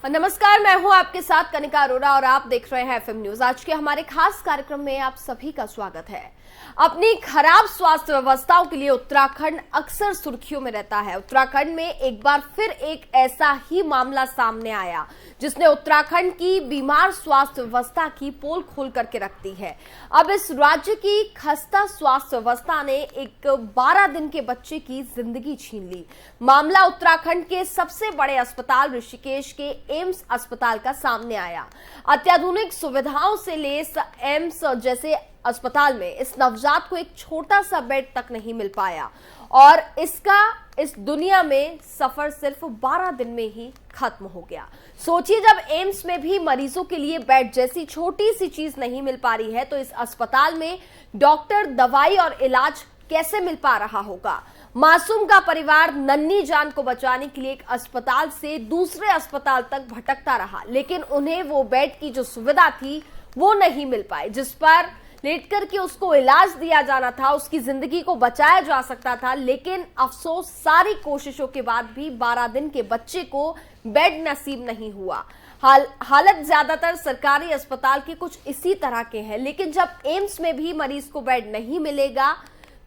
नमस्कार, मैं हूं आपके साथ कनिका अरोड़ा और आप देख रहे हैं एफएम न्यूज। आज के हमारे खास कार्यक्रम में आप सभी का स्वागत है। अपनी खराब स्वास्थ्य व्यवस्थाओं के लिए उत्तराखंड अक्सर सुर्खियों में रहता है। उत्तराखंड में एक बार फिर एक ऐसा ही मामला सामने आया जिसने उत्तराखंड की बीमार स्वास्थ्य व्यवस्था की पोल खोल करके रख दी है। अब इस राज्य की खस्ता स्वास्थ्य व्यवस्था ने एक 12 दिन के बच्चे की जिंदगी छीन ली। मामला उत्तराखंड के सबसे बड़े अस्पताल ऋषिकेश के एम्स अस्पताल का सामने आया। अत्याधुनिक सुविधाओं से लैस एम्स जैसे अस्पताल में इस नवजात को एक छोटा सा बेड तक नहीं मिल पाया और इसका इस दुनिया में सफर सिर्फ 12 दिन में ही खत्म हो गया। सोचिए, जब एम्स में भी मरीजों के लिए बेड जैसी छोटी सी चीज नहीं मिल पा रही है तो इस अस्पताल में डॉक्टर, दवाई और इलाज कैसे मिल पा रहा होगा। मासूम का परिवार नन्ही जान को बचाने के लिए एक अस्पताल से दूसरे अस्पताल तक भटकता रहा, लेकिन उन्हें वो बेड की जो सुविधा थी वो नहीं मिल पाई जिस पर लेटकर के उसको इलाज दिया जाना था, उसकी जिंदगी को बचाया जा सकता था। लेकिन अफसोस, सारी कोशिशों के बाद भी 12 दिन के बच्चे को बेड नसीब नहीं हुआ। हालत ज्यादातर सरकारी अस्पताल के कुछ इसी तरह के हैं, लेकिन जब एम्स में भी मरीज को बेड नहीं मिलेगा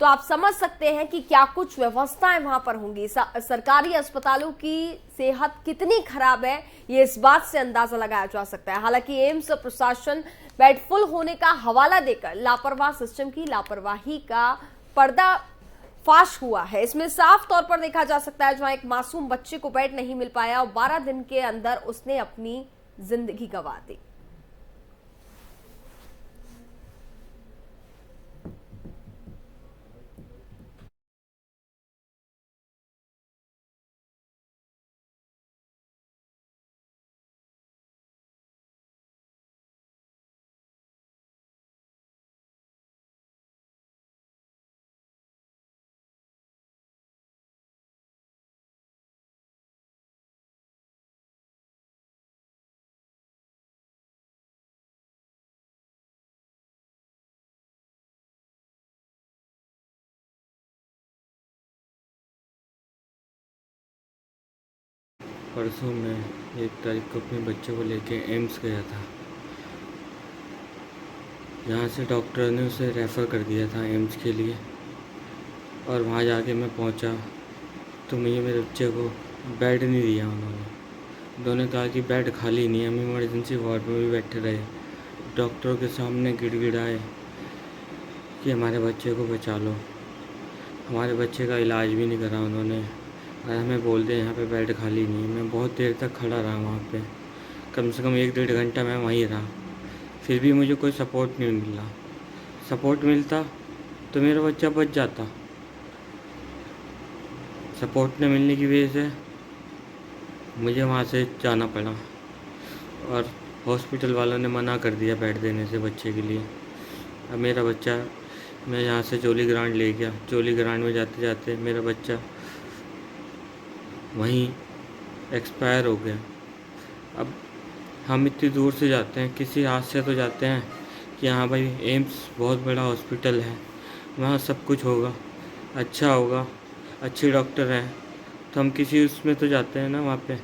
तो आप समझ सकते हैं कि क्या कुछ व्यवस्थाएं वहां पर होंगी। सरकारी अस्पतालों की सेहत कितनी खराब है ये इस बात से अंदाजा लगाया जा सकता है। हालांकि एम्स प्रशासन बेड फुल होने का हवाला देकर लापरवाह सिस्टम की लापरवाही का पर्दाफाश हुआ है। इसमें साफ तौर पर देखा जा सकता है जहां एक मासूम बच्चे को बेड नहीं मिल पाया और 12 दिन के अंदर उसने अपनी जिंदगी गंवा दी। परसों मैं 1 तारीख को अपने बच्चे को लेके एम्स गया था। यहाँ से डॉक्टर ने उसे रेफ़र कर दिया था एम्स के लिए और वहाँ जाके मैं पहुँचा तो मुझे मेरे बच्चे को बेड नहीं दिया उन्होंने कहा कि बेड खाली नहीं है। हम इमरजेंसी वार्ड में भी बैठे रहे, डॉक्टरों के सामने गिड़गिड़ाए कि हमारे बच्चे को बचा लो। हमारे बच्चे का इलाज भी नहीं करा उन्होंने और हमें बोल दिया यहाँ पे बेड खाली नहीं है। मैं बहुत देर तक खड़ा रहा वहाँ पे, कम से कम 1-1.5 घंटा मैं वहीं रहा, फिर भी मुझे कोई सपोर्ट नहीं मिला। सपोर्ट मिलता तो मेरा बच्चा बच जाता। सपोर्ट न मिलने की वजह से मुझे वहाँ से जाना पड़ा और हॉस्पिटल वालों ने मना कर दिया बेड देने से बच्चे के लिए। अब मेरा बच्चा, मैं यहाँ से जोली ग्रांट ले गया। जोली ग्रांट में जाते जाते मेरा बच्चा वहीं एक्सपायर हो गया। अब हम इतनी दूर से जाते हैं, किसी हाथ से तो जाते हैं कि हाँ भाई एम्स बहुत बड़ा हॉस्पिटल है, वहाँ सब कुछ होगा, अच्छा होगा, अच्छे डॉक्टर हैं, तो हम किसी उसमें तो जाते हैं ना वहाँ पे।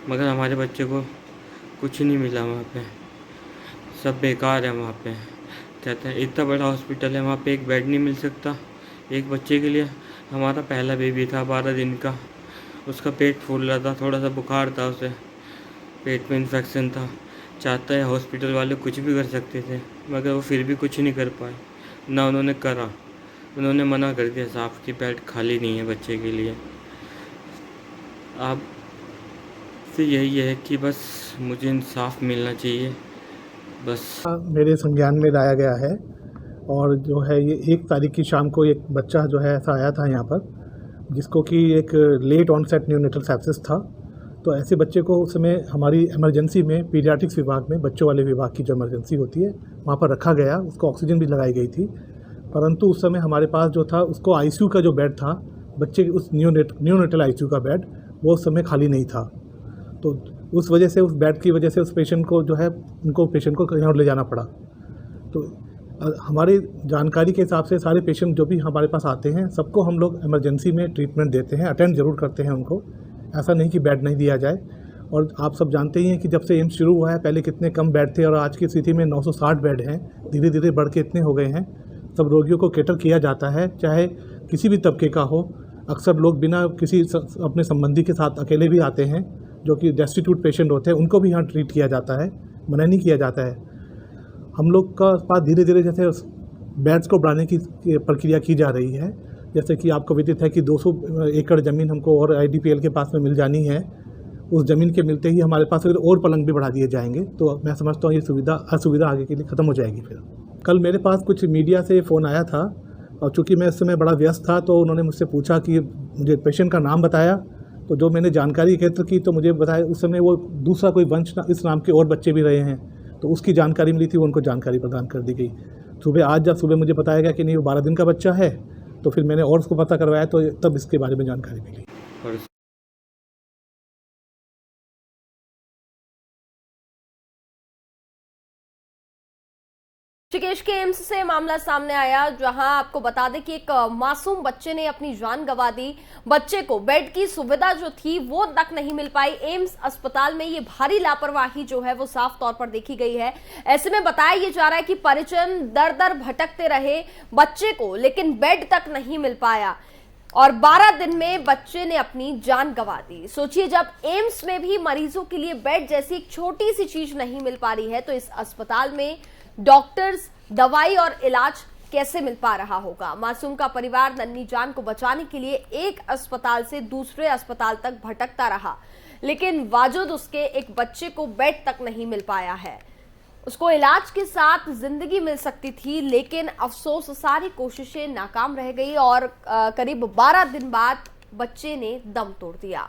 मगर हमारे बच्चे को कुछ नहीं मिला वहाँ पे, सब बेकार है वहाँ पे। कहते हैं इतना बड़ा हॉस्पिटल है, वहाँ पे एक बेड नहीं मिल सकता एक बच्चे के लिए। हमारा पहला बेबी था 12 दिन का, उसका पेट फूल रहा था, थोड़ा सा बुखार था, उसे पेट में इन्फेक्शन था। चाहता है हॉस्पिटल वाले कुछ भी कर सकते थे मगर वो फिर भी कुछ नहीं कर पाए, ना उन्होंने करा। उन्होंने मना कर दिया साफ कि बेड खाली नहीं है बच्चे के लिए। अब तो यही है कि बस मुझे इंसाफ मिलना चाहिए बस। मेरे संज्ञान में लाया गया है और जो है ये 1 तारीख की शाम को एक बच्चा जो है ऐसा आया था यहाँ पर जिसको कि एक लेट ऑनसेट न्यूनेटल सेप्सिस था। तो ऐसे बच्चे को उस समय हमारी इमरजेंसी में पीडियाट्रिक्स विभाग में, बच्चों वाले विभाग की जो इमरजेंसी होती है वहाँ पर रखा गया। उसको ऑक्सीजन भी लगाई गई थी, परंतु उस समय हमारे पास जो था उसको आईसीयू का जो बेड था, बच्चे उस न्यूनेटल आईसीयू का बेड, वो उस समय खाली नहीं था। तो उस वजह से, उस बेड की वजह से उस पेशेंट को जो है, उनको पेशेंट को कहीं और ले जाना पड़ा। तो हमारी जानकारी के हिसाब से सारे पेशेंट जो भी हमारे पास आते हैं सबको हम लोग इमरजेंसी में ट्रीटमेंट देते हैं, अटेंड ज़रूर करते हैं उनको। ऐसा नहीं कि बेड नहीं दिया जाए। और आप सब जानते ही हैं कि जब से एम्स शुरू हुआ है पहले कितने कम बेड थे और आज की स्थिति में 960 बेड हैं, धीरे धीरे बढ़ के इतने हो गए हैं। सब रोगियों को कैटर किया जाता है, चाहे किसी भी तबके का हो। अक्सर लोग बिना किसी अपने संबंधी के साथ अकेले भी आते हैं, जो कि डेस्टिट्यूट पेशेंट होते हैं, उनको भी यहाँ ट्रीट किया जाता है, मना नहीं किया जाता है। हम लोग का पास धीरे धीरे जैसे बेड्स को बढ़ाने की प्रक्रिया की जा रही है। जैसे कि आपको विदित है कि 200 एकड़ ज़मीन हमको और IDPL के पास में मिल जानी है। उस ज़मीन के मिलते ही हमारे पास फिर और पलंग भी बढ़ा दिए जाएंगे, तो मैं समझता हूँ ये असुविधा आगे के लिए ख़त्म हो जाएगी। फिर कल मेरे पास कुछ मीडिया से फ़ोन आया था और चूँकि मैं इस समय बड़ा व्यस्त था तो उन्होंने मुझसे पूछा कि मुझे पेशेंट का नाम बताया, तो जो मैंने जानकारी एकत्र की तो मुझे बताया उस समय वो दूसरा कोई वंश इस नाम के और बच्चे भी रहे हैं, तो उसकी जानकारी मिली थी, वो उनको जानकारी प्रदान कर दी गई। आज जब सुबह मुझे बताया गया कि नहीं वो 12 दिन का बच्चा है, तो फिर मैंने और उसको पता करवाया, तो तब इसके बारे में जानकारी मिली। और ऋषिकेश के एम्स से मामला सामने आया, जहां आपको बता दें कि एक मासूम बच्चे ने अपनी जान गंवा दी। बच्चे को बेड की सुविधा जो थी वो तक नहीं मिल पाई। एम्स अस्पताल में ये भारी लापरवाही जो है वो साफ तौर पर देखी गई है। ऐसे में बताया ये जा रहा है कि परिजन दर दर भटकते रहे बच्चे को, लेकिन बेड तक नहीं मिल पाया और 12 दिन में बच्चे ने अपनी जान गंवा दी। सोचिए, जब एम्स में भी मरीजों के लिए बेड जैसी एक छोटी सी चीज नहीं मिल पा रही है, तो इस अस्पताल में डॉक्टर्स, दवाई और इलाज कैसे मिल पा रहा होगा। मासूम का परिवार नन्ही जान को बचाने के लिए एक अस्पताल से दूसरे अस्पताल तक भटकता रहा, लेकिन बावजूद उसके एक बच्चे को बेड तक नहीं मिल पाया है। उसको इलाज के साथ जिंदगी मिल सकती थी, लेकिन अफसोस सारी कोशिशें नाकाम रह गई और करीब 12 दिन बाद बच्चे ने दम तोड़ दिया।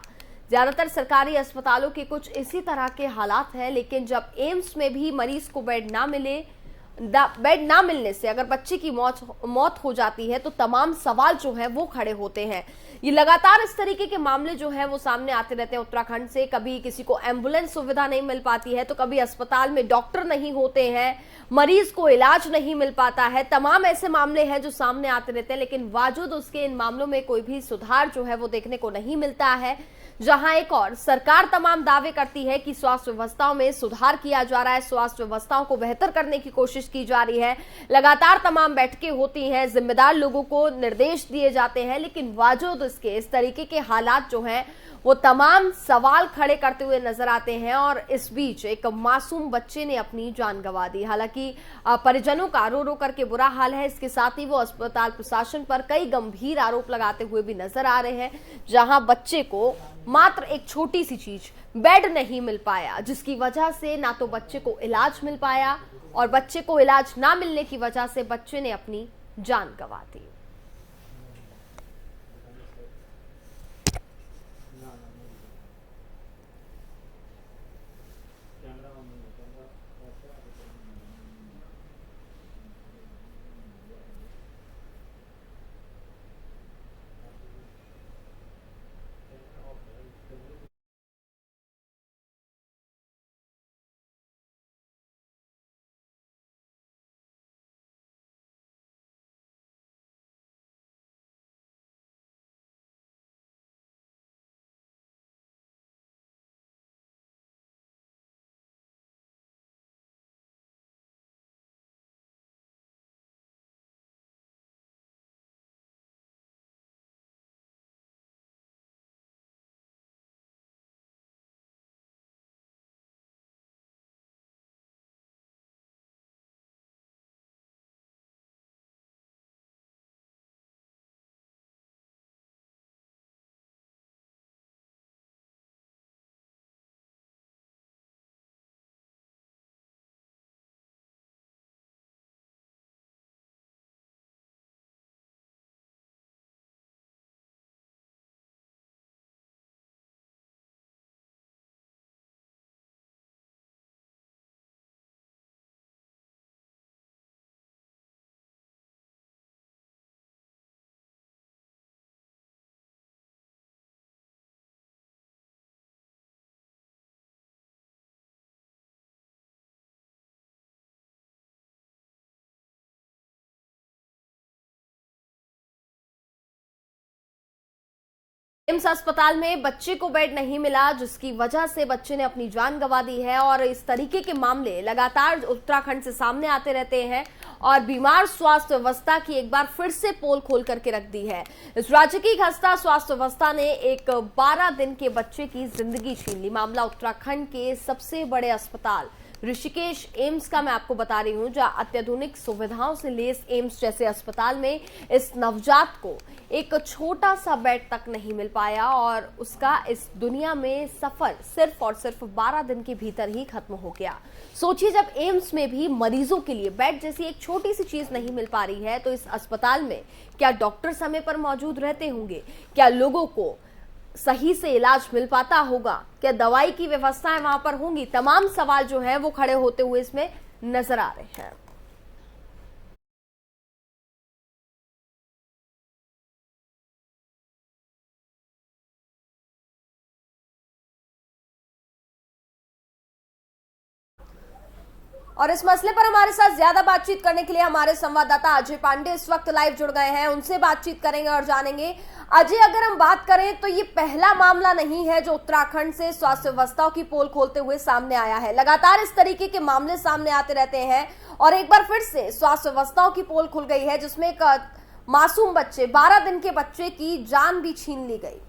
ज्यादातर सरकारी अस्पतालों के कुछ इसी तरह के हालात हैं, लेकिन जब एम्स में भी मरीज को बेड ना मिलने से अगर बच्चे की मौत हो जाती है, तो तमाम सवाल जो है वो खड़े होते हैं। ये लगातार इस तरीके के मामले जो है वो सामने आते रहते हैं उत्तराखंड से। कभी किसी को एम्बुलेंस सुविधा नहीं मिल पाती है, तो कभी अस्पताल में डॉक्टर नहीं होते हैं, मरीज को इलाज नहीं मिल पाता है। तमाम ऐसे मामले हैं जो सामने आते रहते हैं, लेकिन बावजूद उसके इन मामलों में कोई भी सुधार जो है वो देखने को नहीं मिलता है। जहां एक और सरकार तमाम दावे करती है कि स्वास्थ्य व्यवस्थाओं में सुधार किया जा रहा है, स्वास्थ्य व्यवस्थाओं को बेहतर करने की कोशिश की जा रही है, लगातार तमाम बैठकें होती हैं, जिम्मेदार लोगों को निर्देश दिए जाते हैं, लेकिन बावजूद इसके इस तरीके के हालात जो हैं वो तमाम सवाल खड़े करते हुए नजर आते हैं। और इस बीच एक मासूम बच्चे ने अपनी जान गंवा दी। हालांकि परिजनों का रो रो करके बुरा हाल है। इसके साथ ही वो अस्पताल प्रशासन पर कई गंभीर आरोप लगाते हुए भी नजर आ रहे हैं, जहां बच्चे को मात्र एक छोटी सी चीज बेड नहीं मिल पाया, जिसकी वजह से ना तो बच्चे को इलाज मिल पाया और बच्चे को इलाज ना मिलने की वजह से बच्चे ने अपनी जान गंवा दी। एम्स अस्पताल में बच्चे को बेड नहीं मिला, जिसकी वजह से बच्चे ने अपनी जान गंवा दी है। और इस तरीके के मामले लगातार उत्तराखंड से सामने आते रहते हैं और बीमार स्वास्थ्य व्यवस्था की एक बार फिर से पोल खोल करके रख दी है। इस राज्य की खस्ता स्वास्थ्य व्यवस्था ने एक 12 दिन के बच्चे की जिंदगी छीन ली। मामला उत्तराखंड के सबसे बड़े अस्पताल ऋषिकेश एम्स का मैं आपको बता रही हूं, जहां अत्याधुनिक सुविधाओं से लैस एम्स जैसे अस्पताल में इस नवजात को एक छोटा सा बेड तक नहीं मिल पाया और उसका इस दुनिया में सफर सिर्फ और सिर्फ 12 दिन के भीतर ही खत्म हो गया। सोचिए, जब एम्स में भी मरीजों के लिए बेड जैसी एक छोटी सी चीज नहीं मिल पा रही है, तो इस अस्पताल में क्या डॉक्टर समय पर मौजूद रहते होंगे? क्या लोगों को सही से इलाज मिल पाता होगा? क्या दवाई की व्यवस्थाएं वहां पर होंगी? तमाम सवाल जो है वो खड़े होते हुए इसमें नजर आ रहे हैं। और इस मसले पर हमारे साथ ज्यादा बातचीत करने के लिए हमारे संवाददाता अजय पांडे इस वक्त लाइव जुड़ गए हैं। उनसे बातचीत करेंगे और जानेंगे। अजय, अगर हम बात करें तो ये पहला मामला नहीं है जो उत्तराखंड से स्वास्थ्य व्यवस्थाओं की पोल खोलते हुए सामने आया है। लगातार इस तरीके के मामले सामने आते रहते हैं और एक बार फिर से स्वास्थ्य व्यवस्थाओं की पोल खुल गई है, जिसमें एक मासूम बच्चे 12 दिन के बच्चे की जान भी छीन ली गई।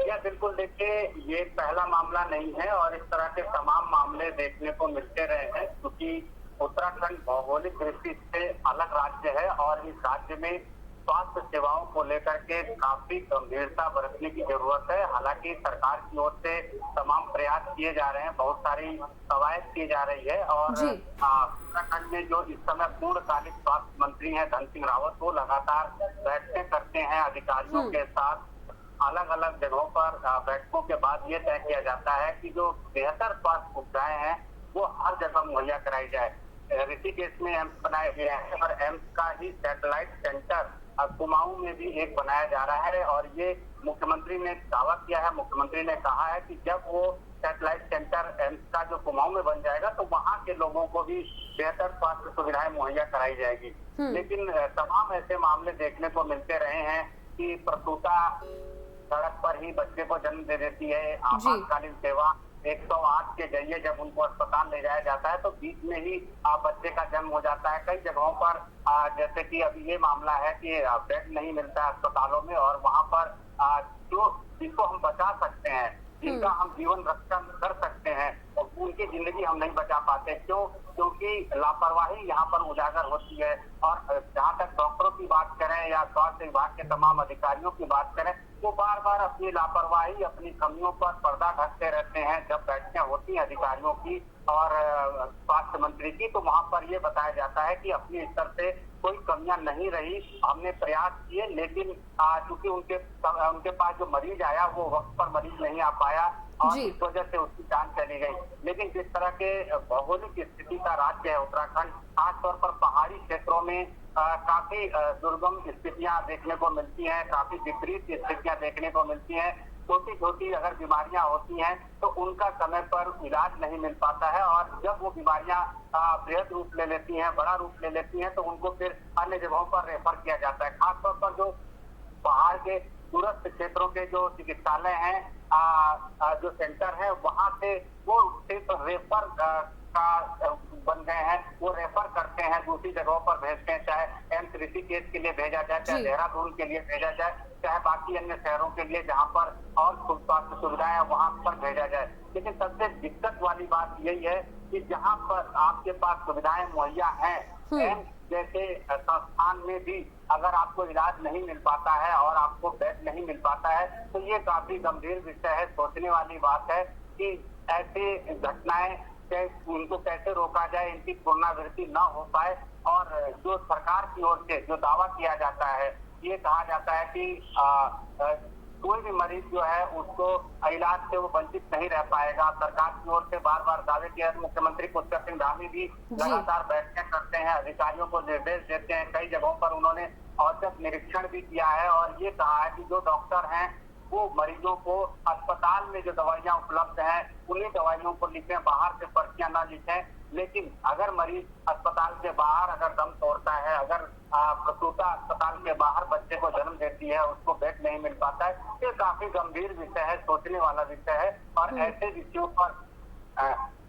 या बिल्कुल, देखिए, ये पहला मामला नहीं है और इस तरह के तमाम मामले देखने को मिलते रहे हैं, क्योंकि उत्तराखंड भौगोलिक दृष्टि से अलग राज्य है और इस राज्य में स्वास्थ्य सेवाओं को लेकर के काफी गंभीरता बरतने की जरूरत है। हालांकि सरकार की ओर से तमाम प्रयास किए जा रहे हैं, बहुत सारी कवायद की जा रही है और उत्तराखंड में जो इस समय पूर्णकालिक स्वास्थ्य मंत्री हैं धन सिंह रावत, वो लगातार बैठकें करते हैं अधिकारियों के साथ। अलग अलग जगहों पर बैठकों के बाद ये तय किया जाता है कि जो बेहतर स्वास्थ्य सुविधाएं हैं वो हर जगह मुहैया कराई जाए। ऋषिकेश में एम्स बनाया गया है और एम्स का ही सैटेलाइट सेंटर कुमाऊं में भी एक बनाया जा रहा है और ये मुख्यमंत्री ने दावा किया है। मुख्यमंत्री ने कहा है कि जब वो सैटेलाइट सेंटर एम्स का जो कुमाऊं में बन जाएगा तो वहाँ के लोगों को भी बेहतर स्वास्थ्य सुविधाएं मुहैया कराई जाएगी। लेकिन तमाम ऐसे मामले देखने को मिलते रहे हैं कि प्रसूता सड़क पर ही बच्चे को जन्म दे देती है। आपातकालीन सेवा 108 के जरिए जब उनको अस्पताल ले जाया जाता है तो बीच में ही बच्चे का जन्म हो जाता है। कई जगहों पर जैसे कि अभी ये मामला है कि बेड नहीं मिलता है अस्पतालों में और वहाँ पर जो जिसको हम बचा सकते हैं, जिनका हम जीवन रक्षा कर सकते हैं, और उनकी जिंदगी हम नहीं बचा पाते। क्यों? क्योंकि लापरवाही यहाँ पर उजागर होती है। और जहाँ तक डॉक्टरों की बात करें या स्वास्थ्य विभाग के तमाम अधिकारियों की बात करें, वो बार बार अपनी लापरवाही, अपनी कमियों पर पर्दा ढकते रहते हैं। जब बैठकें होती हैं अधिकारियों की और स्वास्थ्य मंत्री की, तो वहाँ पर ये बताया जाता है कि अपने स्तर से कोई कमियां नहीं रही, हमने प्रयास किए, लेकिन चूंकि उनके पास जो मरीज आया वो वक्त पर मरीज नहीं आ पाया और इस वजह से उसकी जान चली गई। लेकिन जिस तरह के भौगोलिक स्थिति का राज्य है उत्तराखंड, खासतौर पर पहाड़ी क्षेत्रों में काफी दुर्गम स्थितियां देखने को मिलती हैं, काफी विपरीत स्थितियां देखने को मिलती हैं। छोटी छोटी अगर बीमारियां होती हैं तो उनका समय पर इलाज नहीं मिल पाता है और जब वो बीमारियां बृहद रूप ले लेती हैं, बड़ा रूप ले लेती हैं, तो उनको फिर अन्य जगहों पर रेफर किया जाता है। खासतौर पर जो पहाड़ के दूरस्थ क्षेत्रों के जो चिकित्सालय हैं, जो सेंटर है, वहाँ से वो सिर्फ रेफर का बन गए हैं। वो रेफर करते हैं, दूसरी जगहों पर भेजते हैं, चाहे एम्स ऋषिकेश के लिए भेजा जाए, चाहे देहरादून के लिए भेजा जाए, चाहे बाकी अन्य शहरों के लिए जहाँ पर और स्वास्थ्य सुविधाएं वहाँ पर भेजा जाए। लेकिन सबसे दिक्कत वाली बात यही है कि जहाँ पर आपके पास सुविधाएं मुहैया हैं, एम्स जैसे संस्थान में भी अगर आपको इलाज नहीं मिल पाता है और आपको बेड नहीं मिल पाता है, तो ये काफी गंभीर विषय है। सोचने वाली बात है कि ऐसी घटनाएं उनको कैसे रोका जाए, इनकी पुनरावृत्ति न हो पाए। और जो सरकार की ओर से जो दावा किया जाता है, ये कहा जाता है कि कोई भी मरीज जो है उसको इलाज से वो वंचित नहीं रह पाएगा। सरकार की ओर से बार बार दावे किए। मुख्यमंत्री पुष्कर सिंह धामी भी लगातार बैठकें करते हैं, अधिकारियों को निर्देश देते हैं। कई जगहों पर उन्होंने औचक निरीक्षण भी किया है और ये कहा है कि जो डॉक्टर हैं वो मरीजों को अस्पताल में जो दवाइयां उपलब्ध हैं उन्हीं दवाइयों को लिखें, बाहर से पर्चियां ना लिखें। लेकिन अगर मरीज अस्पताल के बाहर अगर दम तोड़ता है, अगर प्रसूता अस्पताल के बाहर बच्चे को जन्म देती है, उसको बेड नहीं मिल पाता है, ये काफी गंभीर विषय है, सोचने वाला विषय है। और ऐसे विषयों पर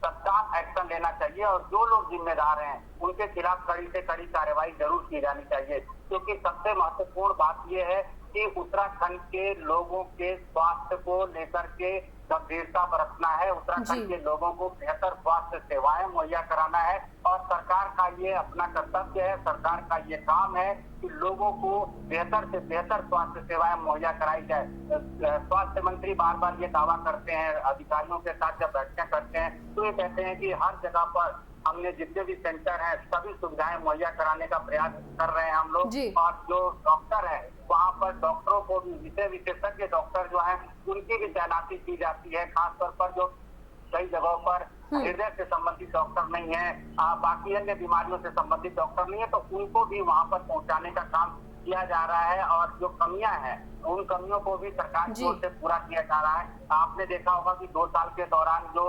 तत्काल एक्शन लेना चाहिए और जो लोग जिम्मेदार हैं उनके खिलाफ कड़ी से कड़ी कार्रवाई जरूर की जानी चाहिए। क्योंकि सबसे महत्वपूर्ण बात यह है कि उत्तराखंड के लोगों के स्वास्थ्य को लेकर के गंभीरता बरतना है। उत्तराखंड के लोगों को बेहतर स्वास्थ्य सेवाएं मुहैया कराना है और सरकार का ये अपना कर्तव्य है, सरकार का ये काम है कि लोगों को बेहतर से बेहतर स्वास्थ्य सेवाएं मुहैया कराई जाए। स्वास्थ्य मंत्री बार बार ये दावा करते हैं, अधिकारियों के साथ जब बैठकें करते हैं तो ये कहते हैं कि हर जगह पर हमने जितने भी सेंटर हैं सभी सुविधाएं मुहैया कराने का प्रयास कर रहे हैं हम लोग। और जो डॉक्टर हैं वहाँ पर डॉक्टरों को भी, विषय विशेषज्ञ डॉक्टर जो हैं उनकी भी तैनाती की जाती है, खासतौर पर जो कई जगहों पर हृदय से संबंधित डॉक्टर नहीं है, बाकी अन्य बीमारियों से संबंधित डॉक्टर नहीं है, तो उनको भी वहाँ पर पहुँचाने का काम किया जा रहा है। और जो कमियां हैं उन कमियों को भी सरकार की ओर से पूरा किया जा रहा है। आपने देखा होगा कि 2 साल के दौरान जो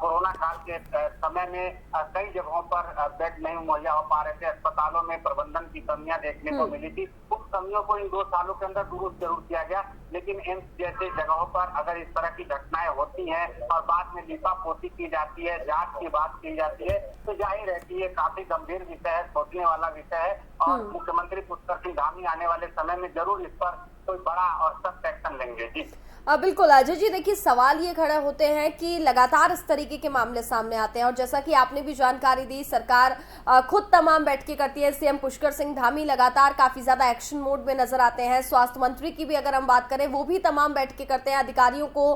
कोरोना काल के समय में कई जगहों पर बेड नहीं मुहैया हो पा रहे थे, अस्पतालों में प्रबंधन की कमियां देखने को मिली थी। उन कमियों को इन 2 सालों के अंदर दुरुस्त जरूर किया गया। लेकिन एम्स जैसे जगहों पर अगर इस तरह की घटनाएं होती हैं और बाद में लिपापोती की जाती है, जांच की बात की जाती है, तो जाहिर है कि ये काफी गंभीर विषय है, सोचने वाला विषय है। और मुख्यमंत्री पुष्कर सिंह धामी आने वाले समय में जरूर इस पर कोई बड़ा और सख्त एक्शन लेंगे। जी बिल्कुल अजय जी, देखिए सवाल ये खड़े होते हैं कि लगातार इस तरीके के मामले सामने आते हैं और जैसा कि आपने भी जानकारी दी, सरकार खुद तमाम बैठकें करती है। सीएम पुष्कर सिंह धामी लगातार काफी ज्यादा एक्शन मोड में नजर आते हैं। स्वास्थ्य मंत्री की भी अगर हम बात करें, वो भी तमाम बैठकें करते हैं, अधिकारियों को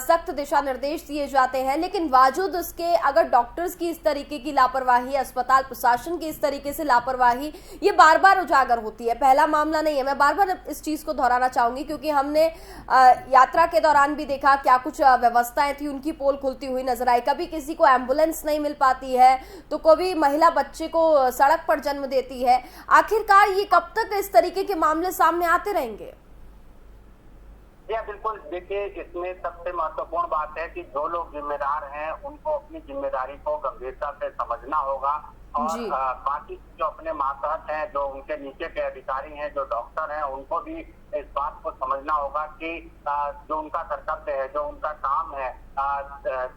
सख्त दिशा निर्देश दिए जाते हैं। लेकिन बावजूद उसके अगर डॉक्टर्स की इस तरीके की लापरवाही, अस्पताल प्रशासन की इस तरीके से लापरवाही ये बार बार उजागर होती है। पहला मामला नहीं है, मैं बार बार इस चीज को दोहराना चाहूंगी क्योंकि हमने यात्रा के दौरान भी देखा क्या कुछ व्यवस्थाएं थी, उनकी पोल खुलती हुई नजर आई। कभी किसी को एम्बुलेंस नहीं मिल पाती है तो कभी महिला बच्चे को सड़क पर जन्म देती है। आखिरकार ये कब तक इस तरीके के मामले सामने आते रहेंगे? बिल्कुल, देखिए इसमें सबसे महत्वपूर्ण बात है कि जो लोग जिम्मेदार हैं उनको अपनी जिम्मेदारी को गंभीरता से समझना होगा और बाकी जो अपने मातहत हैं, जो उनके नीचे के अधिकारी हैं, जो डॉक्टर हैं, उनको भी इस बात को समझना होगा कि जो उनका कर्तव्य है, जो उनका काम है,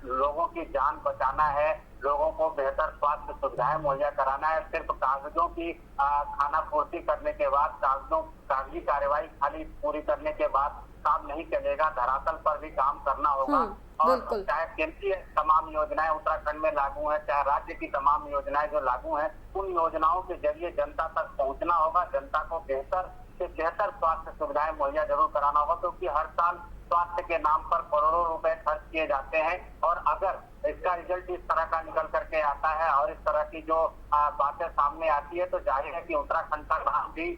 लोगों की जान बचाना है, लोगों को बेहतर स्वास्थ्य सुविधाएं मुहैया कराना है। सिर्फ कागजों की खाना पूर्ति करने के बाद, कागजी कार्यवाही खाली पूरी करने के बाद काम नहीं चलेगा, धरातल पर भी काम करना होगा। और चाहे केंद्रीय तमाम योजनाएं उत्तराखंड में लागू हैं, चाहे राज्य की तमाम योजनाएं जो लागू हैं, उन योजनाओं के जरिए जनता तक पहुंचना होगा, जनता को बेहतर से बेहतर स्वास्थ्य सुविधाएं मुहैया जरूर कराना होगा। क्योंकि हर साल स्वास्थ्य के नाम पर करोड़ों रुपए खर्च किए जाते हैं और अगर इसका रिजल्ट इस तरह का निकल करके आता है और इस तरह की जो बातें सामने आती है तो जाहिर है कि उत्तराखंड का नाम भी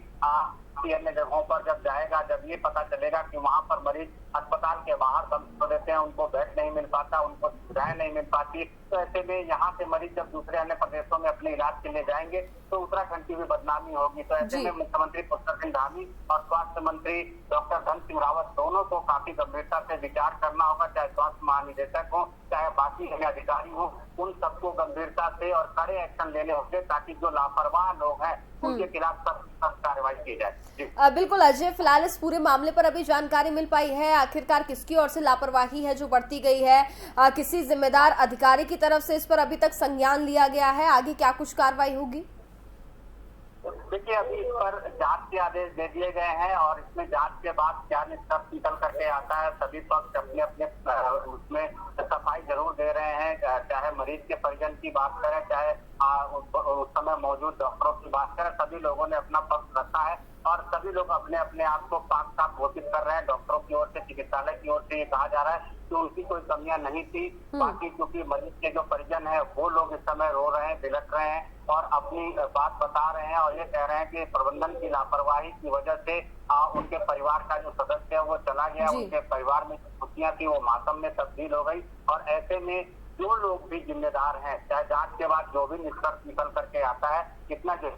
अन्य जगहों पर जब जाएगा, जब ये पता चलेगा कि वहाँ पर मरीज अस्पताल के बाहर दम तोड़ देते हैं, उनको बेड नहीं मिल पाता, उनको सुविधाएं नहीं मिल पाती, तो ऐसे में यहाँ से मरीज जब दूसरे अन्य प्रदेशों में अपने इलाज के लिए जाएंगे तो उत्तराखंड की भी बदनामी होगी। तो ऐसे में मुख्यमंत्री पुष्कर सिंह धामी और स्वास्थ्य मंत्री डॉक्टर धन सिंह रावत दोनों को काफी गंभीरता से विचार करना होगा, चाहे स्वास्थ्य महानिदेशक हो, चाहे बाकी अन्य अधिकारी हो, उन सबको गंभीरता से और कड़े एक्शन लेने होंगे ताकि जो लापरवाह लोग हैं उनके खिलाफ सख्त कार्रवाई की जाए। बिल्कुल अजय, फिलहाल इस पूरे मामले पर अभी जानकारी मिल पाई है? आखिरकार किसकी ओर से लापरवाही है जो बढ़ती गई है? किसी जिम्मेदार अधिकारी की तरफ से इस पर अभी तक संज्ञान लिया गया है? आगे क्या कुछ कार्रवाई होगी? देखिए, अभी इस पर जांच के आदेश दे दिए गए हैं और इसमें जांच के बाद क्या निष्कर्ष निकल करके आता है, सभी पक्ष अपने अपने उसमें सफाई जरूर दे रहे हैं। चाहे मरीज के परिजन की बात करें, चाहे उस समय मौजूद डॉक्टरों की बात करें, सभी लोगों ने अपना पक्ष रखा है और सभी लोग अपने अपने आप को पाक साफ घोषित कर रहे हैं। डॉक्टरों की ओर से, चिकित्सालय की ओर से ये कहा जा रहा है कि उनकी कोई कमियां नहीं थी। बाकी क्योंकि मरीज के जो परिजन है वो लोग इस समय रो रहे हैं, बिलख रहे हैं और अपनी बात बता रहे हैं और ये कह रहे हैं कि प्रबंधन की लापरवाही की वजह से उनके परिवार का जो सदस्य है वो चला गया, उनके परिवार में खुशियां थी वो मातम में तब्दील हो गई। और ऐसे में जो लोग भी जिम्मेदार हैं, चाहे जांच के बाद जो भी निष्कर्ष निकल करके आता है, कितना जो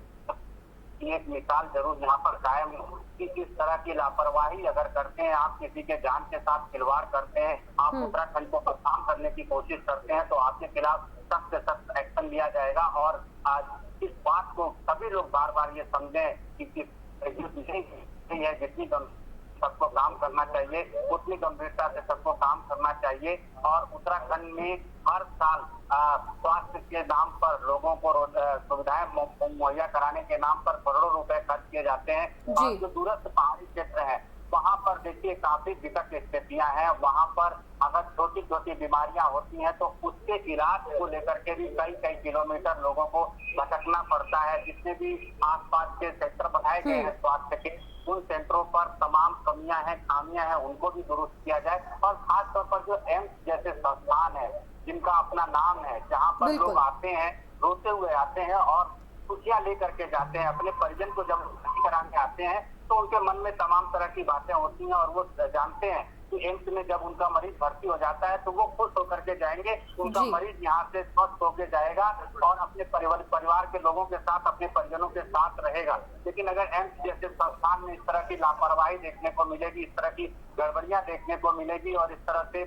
की एक मिसाल जरूर यहाँ पर कायम हो कि किस तरह की लापरवाही अगर करते हैं आप, किसी के जान के साथ खिलवाड़ करते हैं, आप उत्तराखंड को बदनाम करने की कोशिश करते हैं, तो आपके खिलाफ सख्त से सख्त एक्शन लिया जाएगा। और आज इस बात को सभी लोग बार बार ये समझें कि नहीं है, जितनी सबको काम करना चाहिए उतनी गंभीरता से सबको काम करना चाहिए। और उत्तराखंड में हर साल स्वास्थ्य के नाम पर लोगों को सुविधाएं मुहैया कराने के नाम पर करोड़ों रुपए खर्च किए जाते हैं। और जो दूरस्थ पहाड़ी क्षेत्र है वहाँ पर देखिए काफी विकट स्थितियां हैं। वहाँ पर अगर छोटी छोटी बीमारियां होती हैं तो उसके इलाज को लेकर के भी कई कई किलोमीटर लोगों को भटकना पड़ता है। जितने भी आसपास के सेंटर बनाए गए हैं स्वास्थ्य के, उन सेंटरों पर तमाम कमियां हैं, खामियां हैं, उनको भी दुरुस्त किया जाए। और खासतौर पर जो एम्स जैसे संस्थान है जिनका अपना नाम है, जहाँ पर लोग आते हैं, रोते हुए आते हैं और खुशियां लेकर के जाते हैं, अपने परिजन को जब भर्ती कराने आते हैं तो उनके मन में तमाम तरह की बातें होती हैं। और वो जानते हैं कि एम्स में जब उनका मरीज भर्ती हो जाता है तो वो खुश होकर के जाएंगे, उनका मरीज यहाँ से स्वस्थ होकर जाएगा और अपने परिवार के लोगों के साथ, अपने परिजनों के साथ रहेगा। लेकिन अगर एम्स जैसे संस्थान में इस तरह की लापरवाही देखने को मिलेगी, इस तरह की गड़बड़ियां देखने को मिलेगी और इस तरह से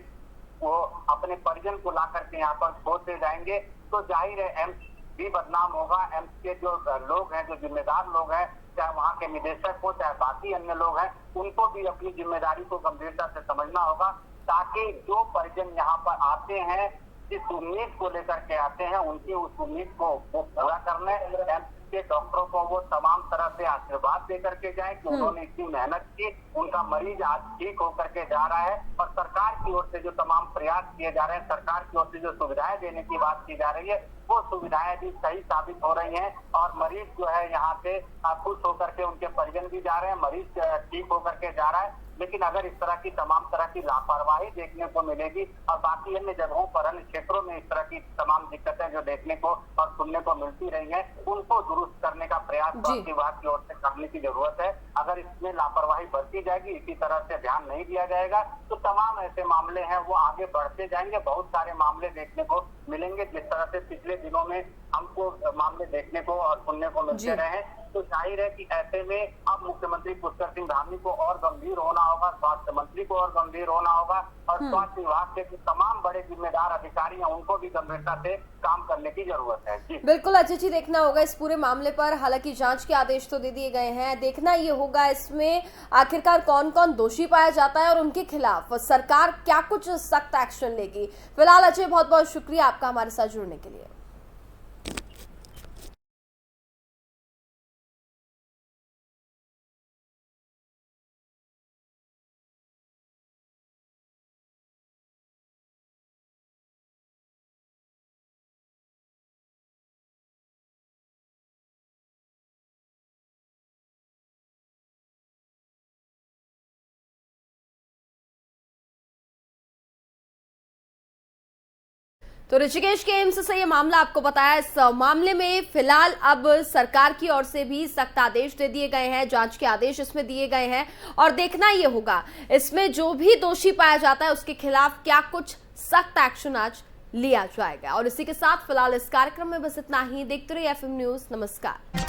वो अपने परिजन को ला करके यहाँ पर खो दे जाएंगे, तो जाहिर है एम्स भी बदनाम होगा। एम्स के जो लोग हैं, जो जिम्मेदार लोग हैं, चाहे वहाँ के निदेशक हो चाहे बाकी अन्य लोग हैं, उनको भी अपनी जिम्मेदारी को गंभीरता से समझना होगा, ताकि जो परिजन यहाँ पर आते हैं, जिस उम्मीद को लेकर के आते हैं, उनकी उस उम्मीद को वो पूरा करने एम्स के डॉक्टरों को वो तमाम तरह से आशीर्वाद देकर के जाए कि उन्होंने इतनी मेहनत की, उनका मरीज आज ठीक होकर के जा रहा है। और सरकार की ओर से जो तमाम प्रयास किए जा रहे हैं, सरकार की ओर से जो सुविधाएं देने की बात की जा रही है, वो सुविधाएं भी सही साबित हो रही हैं और मरीज जो है यहाँ से खुश होकर के, उनके परिजन भी जा रहे हैं, मरीज ठीक होकर के जा रहा है। लेकिन अगर इस तरह की तमाम तरह की लापरवाही देखने को मिलेगी और बाकी अन्य जगहों पर, अन्य क्षेत्रों में इस तरह की तमाम दिक्कतें जो देखने को और सुनने को मिलती रही हैं, उनको दुरुस्त करने का प्रयास स्वास्थ्य विभाग की ओर से करने की जरूरत है। अगर इसमें लापरवाही बरती जाएगी, इसी तरह से ध्यान नहीं दिया जाएगा, तो तमाम ऐसे मामले हैं वो आगे बढ़ते जाएंगे। बहुत सारे मामले देखने को मिलेंगे, जिस तरह से पिछले दिनों में हमको मामले देखने को और सुनने को मिलते रहे। तो जाहिर है कि ऐसे में अब मुख्यमंत्री पुष्कर सिंह धामी को और गंभीर होना होगा, स्वास्थ्य मंत्री को और गंभीर होना होगा और स्वास्थ्य विभाग के जो तमाम बड़े जिम्मेदार अधिकारी हैं उनको भी गंभीरता से काम करने की जरूरत है। जी बिल्कुल अजय जी, देखना होगा इस पूरे मामले पर। हालांकि जांच के आदेश तो दे दिए गए हैं, देखना ये होगा इसमें आखिरकार कौन कौन दोषी पाया जाता है और उनके खिलाफ सरकार क्या कुछ सख्त एक्शन लेगी। फिलहाल अजय, बहुत बहुत शुक्रिया आपका हमारे साथ जुड़ने के लिए। तो ऋषिकेश के एम्स से ये मामला आपको बताया। इस मामले में फिलहाल अब सरकार की ओर से भी सख्त आदेश दे दिए गए हैं, जांच के आदेश इसमें दिए गए हैं और देखना ये होगा इसमें जो भी दोषी पाया जाता है उसके खिलाफ क्या कुछ सख्त एक्शन आज लिया जाएगा। और इसी के साथ फिलहाल इस कार्यक्रम में बस इतना ही। देखते रहिए FM न्यूज। नमस्कार।